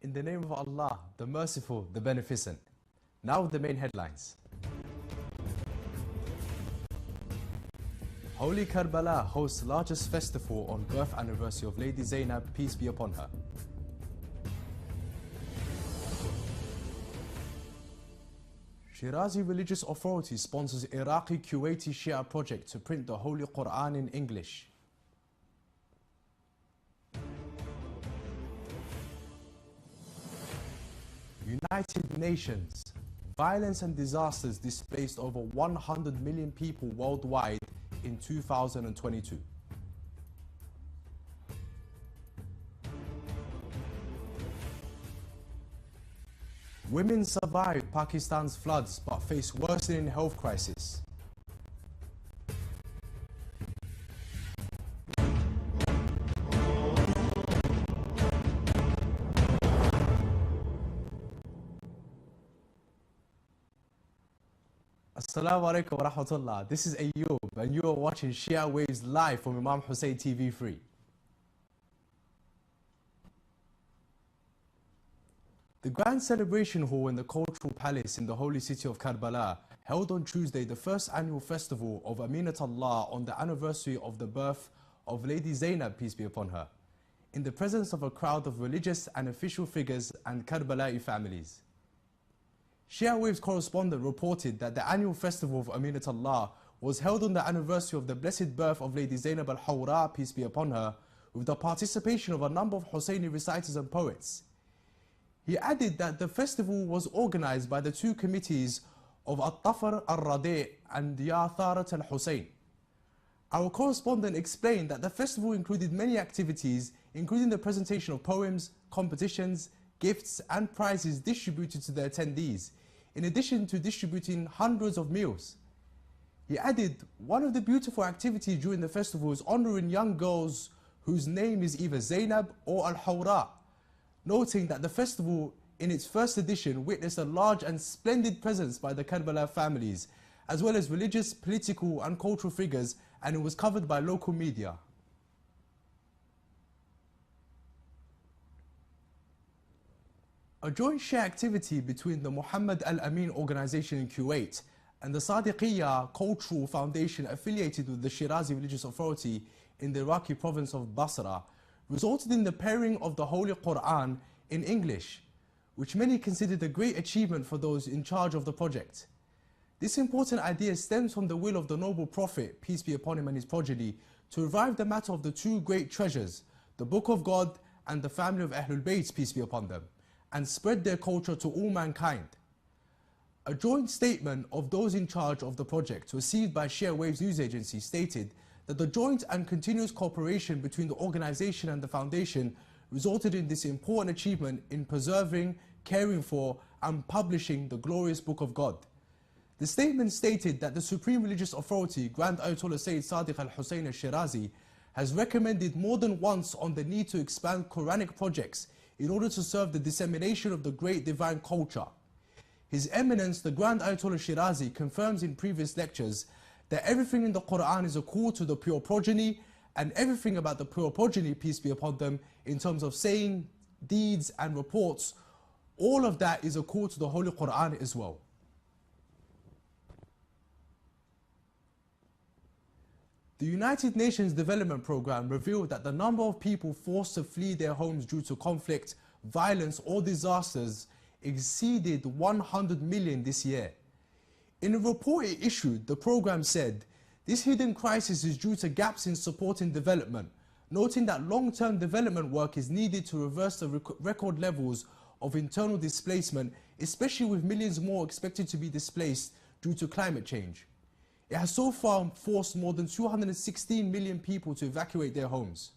In the name of Allah, the Merciful, the Beneficent. Now the main headlines. Holy Karbala hosts largest festival on birth anniversary of Lady Zainab, peace be upon her. Shirazi Religious Authority sponsors Iraqi Kuwaiti Shia project to print the Holy Quran in English. United Nations. Violence and disasters displaced over 100 million people worldwide in 2022. Women survived Pakistan's floods but face worsening health crisis. Assalamu alaikum wa rahmatullah. This is Ayub and you are watching Shia Waves live from Imam Hussein TV 3. The Grand Celebration Hall in the Cultural Palace in the holy city of Karbala held on Tuesday the first annual festival of Aminatullah on the anniversary of the birth of Lady Zainab, peace be upon her, in the presence of a crowd of religious and official figures and Karbala'i families. Shia Waves correspondent reported that the annual festival of Aminatullah was held on the anniversary of the blessed birth of Lady Zainab al-Hawra, peace be upon her, with the participation of a number of Husseini reciters and poets. He added that the festival was organized by the two committees of At-Tafar al-Radi' and Ya Tharat al-Hussein. Our correspondent explained that the festival included many activities, including the presentation of poems, competitions, gifts and prizes distributed to the attendees, in addition to distributing hundreds of meals. He added, one of the beautiful activities during the festival is honouring young girls whose name is either Zainab or Al-Hawra, noting that the festival in its first edition witnessed a large and splendid presence by the Karbala families, as well as religious, political and cultural figures, and it was covered by local media. A joint share activity between the Muhammad Al-Amin organization in Kuwait and the Sadiqiyya Cultural Foundation affiliated with the Shirazi Religious Authority in the Iraqi province of Basra resulted in the pairing of the Holy Quran in English, which many considered a great achievement for those in charge of the project. This important idea stems from the will of the noble Prophet, peace be upon him and his progeny, to revive the matter of the two great treasures, the Book of God and the family of Ahlul Bayt, peace be upon them, and spread their culture to all mankind. A joint statement of those in charge of the project received by Shia Waves news agency stated that the joint and continuous cooperation between the organization and the foundation resulted in this important achievement in preserving, caring for and publishing the glorious Book of God. The statement stated that the Supreme Religious Authority, Grand Ayatollah Sayyid Sadiq al-Hussein al-Shirazi, has recommended more than once on the need to expand Quranic projects in order to serve the dissemination of the great divine culture. His Eminence, the Grand Ayatollah Shirazi, confirms in previous lectures that everything in the Quran is a call to the pure progeny, and everything about the pure progeny, peace be upon them, in terms of saying, deeds and reports, all of that is a call to the Holy Quran as well. The United Nations Development Programme revealed that the number of people forced to flee their homes due to conflict, violence or disasters exceeded 100 million this year. In a report it issued, the programme said, this hidden crisis is due to gaps in supporting development, noting that long-term development work is needed to reverse the record levels of internal displacement, especially with millions more expected to be displaced due to climate change. It has so far forced more than 216 million people to evacuate their homes.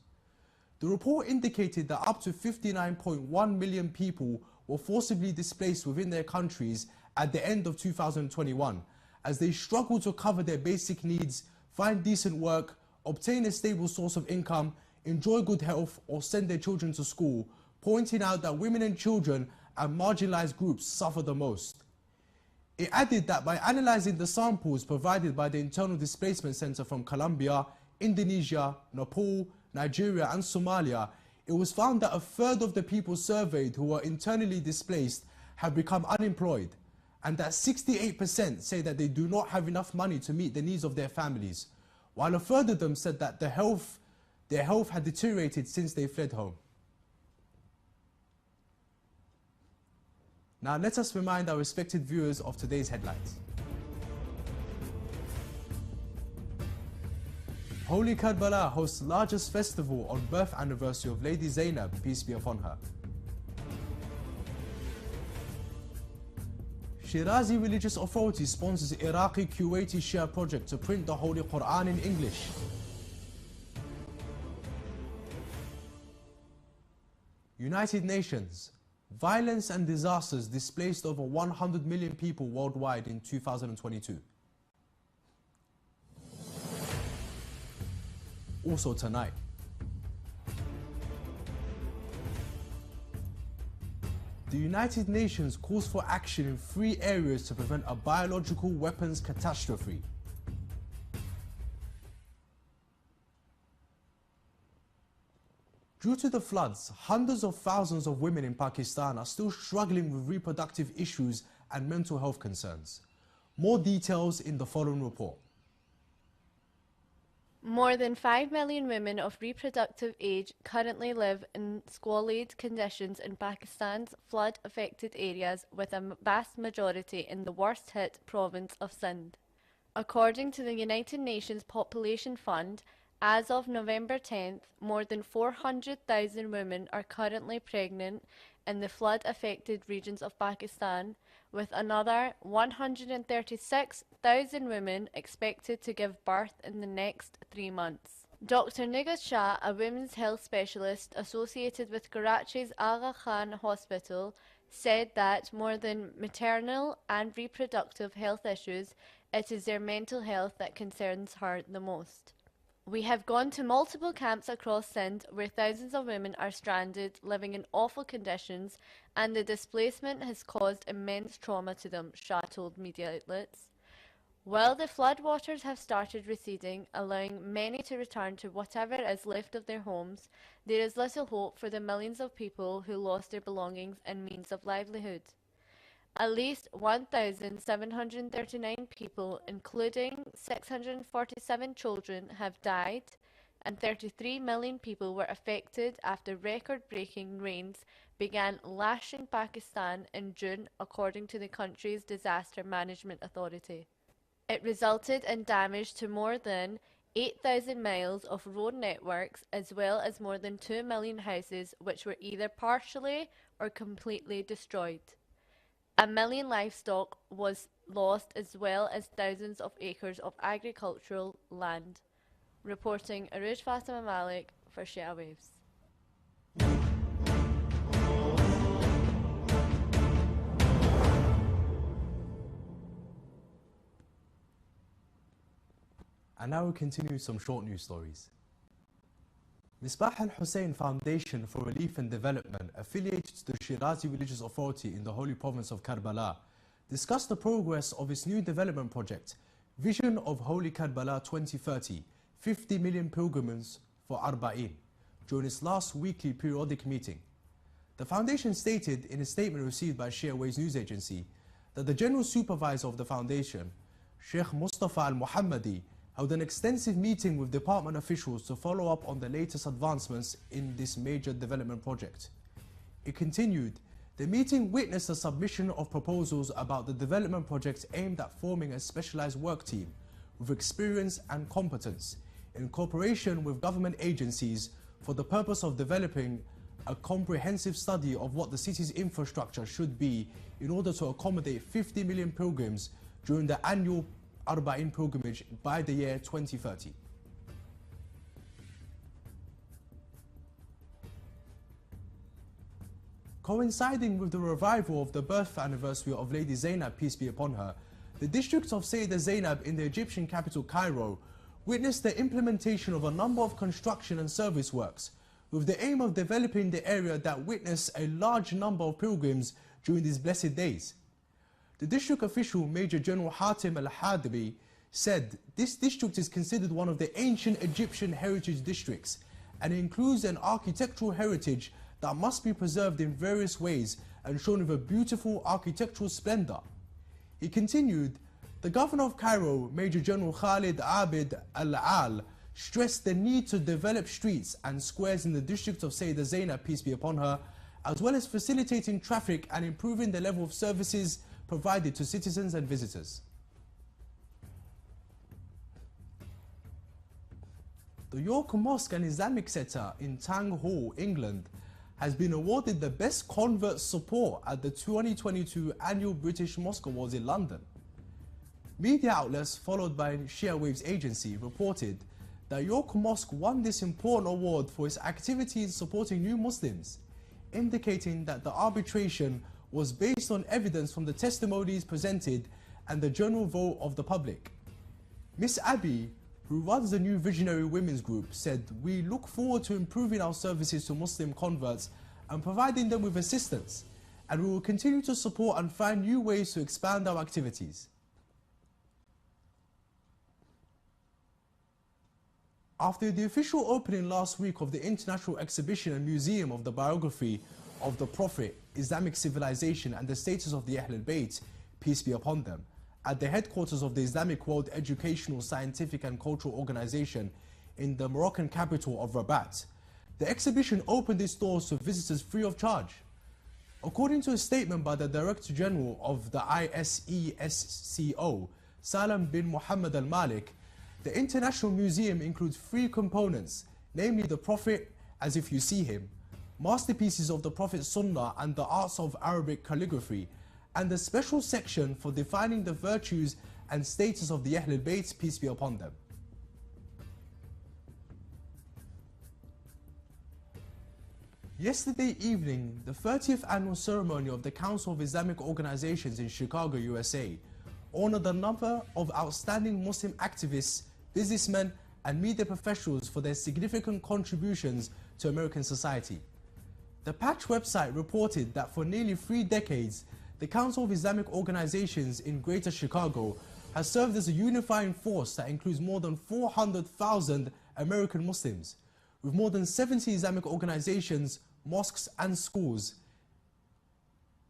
The report indicated that up to 59.1 million people were forcibly displaced within their countries at the end of 2021, as they struggle to cover their basic needs, find decent work, obtain a stable source of income, enjoy good health or send their children to school, pointing out that women and children and marginalized groups suffer the most. It added that by analysing the samples provided by the Internal Displacement Centre from Colombia, Indonesia, Nepal, Nigeria and Somalia, it was found that a third of the people surveyed who were internally displaced have become unemployed, and that 68% say that they do not have enough money to meet the needs of their families, while a third of them said that their health had deteriorated since they fled home. Now let us remind our respected viewers of today's headlines. Holy Karbala hosts largest festival on birth anniversary of Lady Zainab, peace be upon her. Shirazi Religious Authority sponsors Iraqi Kuwaiti Shia project to print the Holy Quran in English. United Nations. Violence and disasters displaced over 100 million people worldwide in 2022. Also tonight, the United Nations calls for action in 3 areas to prevent a biological weapons catastrophe. Due to the floods, hundreds of thousands of women in Pakistan are still struggling with reproductive issues and mental health concerns. More details in the following report. More than 5 million women of reproductive age currently live in squalid conditions in Pakistan's flood-affected areas, with a vast majority in the worst-hit province of Sindh. According to the United Nations Population Fund, as of November 10th, more than 400,000 women are currently pregnant in the flood-affected regions of Pakistan, with another 136,000 women expected to give birth in the next 3 months. Dr. Nigat Shah, a women's health specialist associated with Karachi's Aga Khan Hospital, said that more than maternal and reproductive health issues, it is their mental health that concerns her the most. We have gone to multiple camps across Sindh where thousands of women are stranded, living in awful conditions, and the displacement has caused immense trauma to them, Shah told media outlets. While the floodwaters have started receding, allowing many to return to whatever is left of their homes, there is little hope for the millions of people who lost their belongings and means of livelihood. At least 1,739 people, including 647 children, have died, and 33 million people were affected after record-breaking rains began lashing Pakistan in June, according to the country's Disaster Management Authority. It resulted in damage to more than 8,000 miles of road networks, as well as more than 2 million houses, which were either partially or completely destroyed. 1 million livestock was lost, as well as thousands of acres of agricultural land. Reporting Aruj Fatima Malik for Shia Waves. And now we continue with some short news stories. Misbah al-Hussein Foundation for Relief and Development, affiliated to the Shirazi Religious Authority in the Holy Province of Karbala, discussed the progress of its new development project, Vision of Holy Karbala 2030, 50 million pilgrims for Arba'in, during its last weekly periodic meeting. The foundation stated in a statement received by Shia Waves news agency that the General Supervisor of the foundation, Sheikh Mustafa al-Muhammadi, held an extensive meeting with department officials to follow up on the latest advancements in this major development project. It continued, the meeting witnessed a submission of proposals about the development project aimed at forming a specialized work team with experience and competence in cooperation with government agencies for the purpose of developing a comprehensive study of what the city's infrastructure should be in order to accommodate 50 million pilgrims during the annual Arba'in pilgrimage by the year 2030. Coinciding with the revival of the birth anniversary of Lady Zainab, peace be upon her, the district of Sayyidah Zainab in the Egyptian capital Cairo witnessed the implementation of a number of construction and service works with the aim of developing the area that witnessed a large number of pilgrims during these blessed days. The district official, Major General Hatim al-Hadibi, said this district is considered one of the ancient Egyptian heritage districts and includes an architectural heritage that must be preserved in various ways and shown with a beautiful architectural splendour. He continued, the Governor of Cairo, Major General Khalid Abid Al-Al, stressed the need to develop streets and squares in the district of Sayyidah Zainab, peace be upon her, as well as facilitating traffic and improving the level of services provided to citizens and visitors. The York Mosque and Islamic Centre in Tang Hall, England, has been awarded the Best Convert Support at the 2022 Annual British Mosque Awards in London. Media outlets, followed by Shia Waves agency, reported that York Mosque won this important award for its activities supporting new Muslims, indicating that the arbitration was based on evidence from the testimonies presented and the general vote of the public. Miss Abby, who runs the New Visionary Women's Group, said, "We look forward to improving our services to Muslim converts and providing them with assistance, and we will continue to support and find new ways to expand our activities." After the official opening last week of the International Exhibition and Museum of the Biography of the Prophet, Islamic Civilization and the Status of the Ahl al-Bayt, peace be upon them, at the headquarters of the Islamic World Educational, Scientific and Cultural Organization in the Moroccan capital of Rabat, the exhibition opened its doors to visitors free of charge. According to a statement by the Director General of the ISESCO, Salam bin Muhammad al-Malik, the International Museum includes 3 components, namely the Prophet as if you see him, masterpieces of the Prophet's Sunnah and the arts of Arabic calligraphy, and a special section for defining the virtues and status of the Ahl al-Bayt, peace be upon them. Yesterday evening, the 30th annual ceremony of the Council of Islamic Organizations in Chicago, USA, honored a number of outstanding Muslim activists, businessmen, and media professionals for their significant contributions to American society. The Patch website reported that for nearly 3 decades, the Council of Islamic Organizations in Greater Chicago has served as a unifying force that includes more than 400,000 American Muslims, with more than 70 Islamic organizations, mosques, and schools.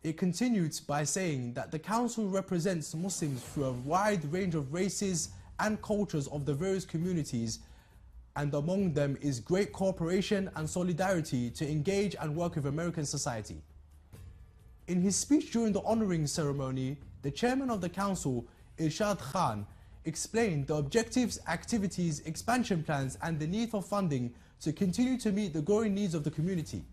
It continued by saying that the Council represents Muslims through a wide range of races and cultures of the various communities, and among them is great cooperation and solidarity to engage and work with American society. In his speech during the honouring ceremony, the chairman of the council, Irshad Khan, explained the objectives, activities, expansion plans and the need for funding to continue to meet the growing needs of the community.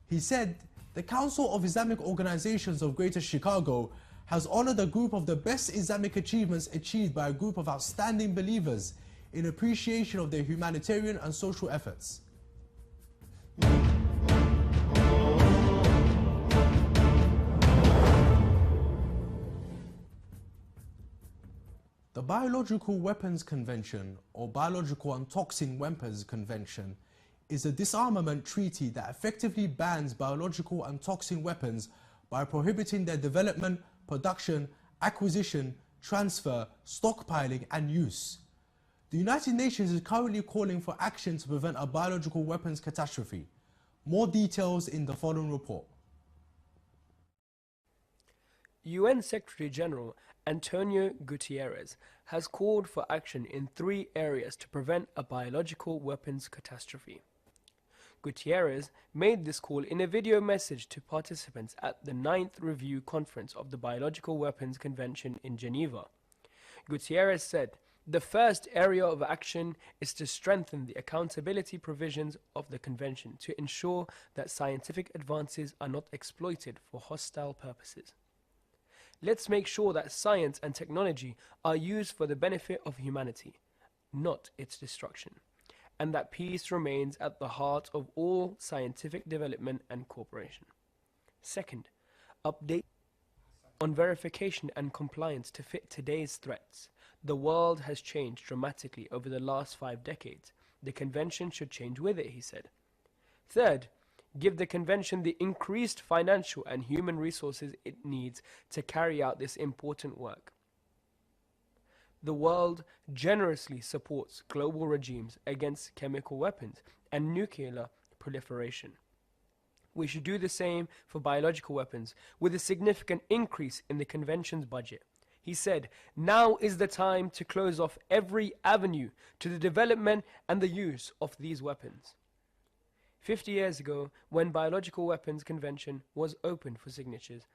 He said, the Council of Islamic Organizations of Greater Chicago has honoured a group of the best Islamic achievements achieved by a group of outstanding believers in appreciation of their humanitarian and social efforts. The Biological Weapons Convention, or Biological and Toxic Weapons Convention, is a disarmament treaty that effectively bans biological and toxic weapons by prohibiting their development, production, acquisition, transfer, stockpiling and use. The United Nations is currently calling for action to prevent a biological weapons catastrophe. More details in the following report. UN Secretary General Antonio Guterres has called for action in 3 areas to prevent a biological weapons catastrophe. Guterres made this call in a video message to participants at the 9th Review Conference of the Biological Weapons Convention in Geneva. Guterres said, "The first area of action is to strengthen the accountability provisions of the Convention to ensure that scientific advances are not exploited for hostile purposes. Let's make sure that science and technology are used for the benefit of humanity, not its destruction, and that peace remains at the heart of all scientific development and cooperation. Second, update on verification and compliance to fit today's threats. The world has changed dramatically over the last 5 decades. The Convention should change with it," he said. Third, give the Convention the increased financial and human resources it needs to carry out this important work. The world generously supports global regimes against chemical weapons and nuclear proliferation. We should do the same for biological weapons, with a significant increase in the convention's budget. He said, "Now is the time to close off every avenue to the development and the use of these weapons." 50 years ago, when Biological Weapons Convention was opened for signatures,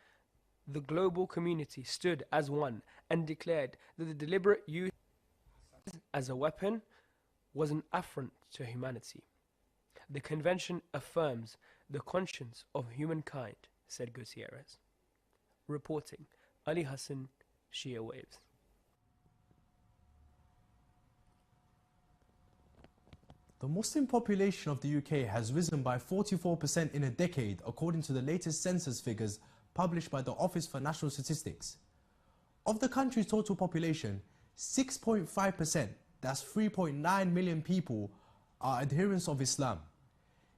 the global community stood as one and declared that the deliberate use as a weapon was an affront to humanity. The convention affirms the conscience of humankind, said Gutierrez. Reporting, Imam Hussein Shia Waves. The Muslim population of the UK has risen by 44% in a decade, according to the latest census figures published by the Office for National Statistics. Of the country's total population, 6.5%, that's 3.9 million people, are adherents of Islam.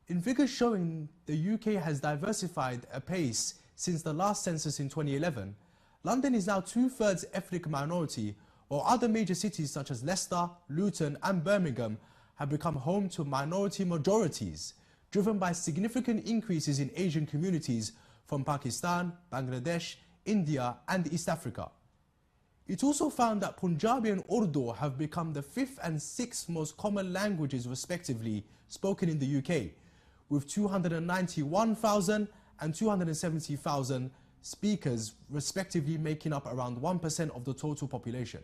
In figures showing the UK has diversified apace since the last census in 2011, London is now 2/3 ethnic minority, while other major cities such as Leicester, Luton and Birmingham have become home to minority majorities, driven by significant increases in Asian communities from Pakistan, Bangladesh, India and East Africa. It also found that Punjabi and Urdu have become the 5th and 6th most common languages respectively spoken in the UK, with 291,000 and 270,000 speakers respectively, making up around 1% of the total population.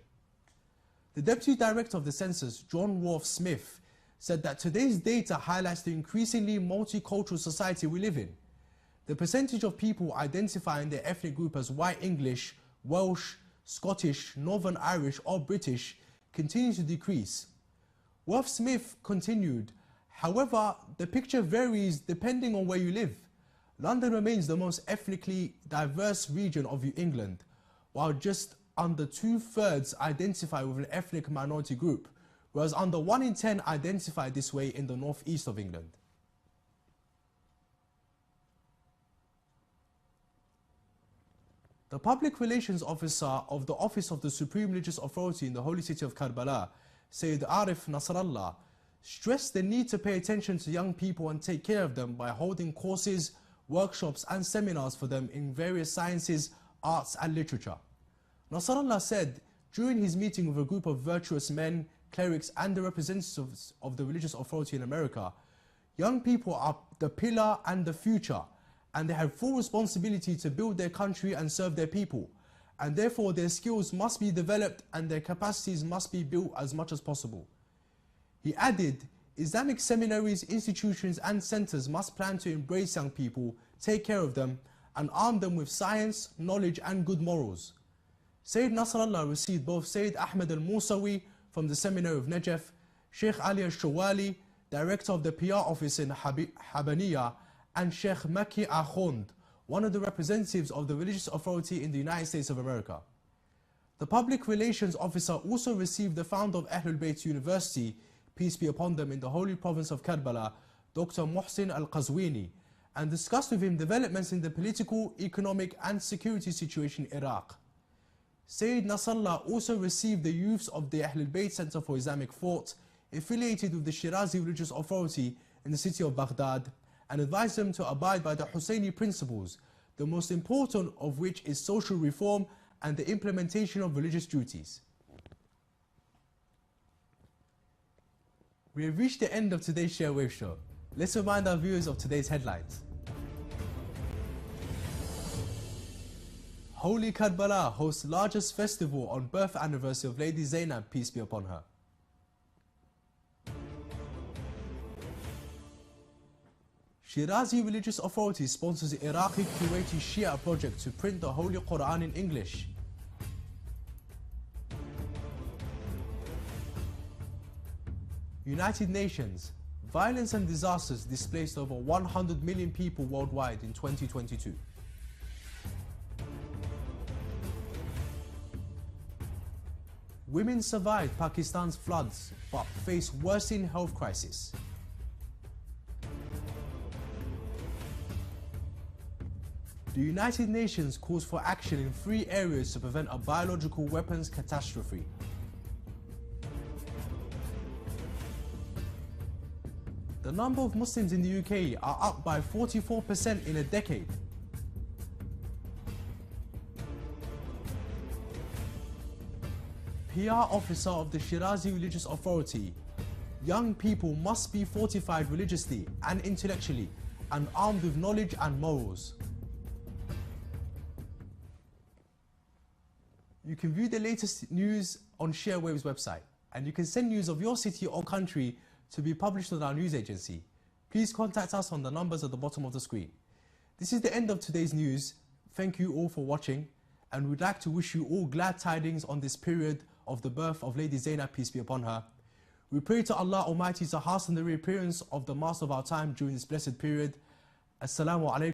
The Deputy Director of the Census, John Worth Smith, said that today's data highlights the increasingly multicultural society we live in. The percentage of people identifying their ethnic group as White English, Welsh, Scottish, Northern Irish or British continues to decrease. Worth Smith continued, "However, the picture varies depending on where you live. London remains the most ethnically diverse region of England, while just under 2/3 identify with an ethnic minority group, whereas under 1 in 10 identify this way in the northeast of England." The Public Relations Officer of the Office of the Supreme Religious Authority in the Holy City of Karbala, Sayyid Arif Nasrallah, stressed the need to pay attention to young people and take care of them by holding courses, workshops and seminars for them in various sciences, arts and literature. Nasrallah said during his meeting with a group of virtuous men, clerics and the representatives of the religious authority in America, young people are the pillar and the future, and they have full responsibility to build their country and serve their people, and therefore their skills must be developed and their capacities must be built as much as possible. He added, Islamic seminaries, institutions and centres must plan to embrace young people, take care of them and arm them with science, knowledge and good morals. Sayyid Nasrallah received both Sayyid Ahmed al-Musawi from the Seminary of Najaf, Sheikh Ali al-Shawali, Director of the PR Office in Habaniya, and Sheikh Maki Akhund, one of the representatives of the religious authority in the United States of America. The Public Relations Officer also received the founder of Ahlul Bayt University, peace be upon them, in the holy province of Karbala, Dr. Mohsin al-Qazwini, and discussed with him developments in the political, economic and security situation in Iraq. Sayyid Nasrallah also received the youths of the Ahlul Bayt Center for Islamic Thought, affiliated with the Shirazi Religious Authority in the city of Baghdad, and advised them to abide by the Husseini principles, the most important of which is social reform and the implementation of religious duties. We have reached the end of today's Shia Waves show. Let's remind our viewers of today's headlines. Holy Karbala hosts largest festival on birth anniversary of Lady Zainab, peace be upon her. Shirazi Religious Authority sponsors the Iraqi Kuwaiti Shia project to print the Holy Quran in English. United Nations, violence and disasters displaced over 100 million people worldwide in 2022. Women survived Pakistan's floods but face worsening health crisis. The United Nations calls for action in 3 areas to prevent a biological weapons catastrophe. The The number of Muslims in the UK are up by 44% in a decade. PR officer of the Shirazi Religious Authority. Young people must be fortified religiously and intellectually and armed with knowledge and morals. You can view the latest news on Shia Waves website, and you can send news of your city or country to be published on our news agency. Please contact us on the numbers at the bottom of the screen. This is the end of today's news. Thank you all for watching, and we'd like to wish you all glad tidings on this period of the birth of Lady Zainab, peace be upon her. We pray to Allah Almighty to hasten the reappearance of the Master of our time during this blessed period. Assalamu alaikum.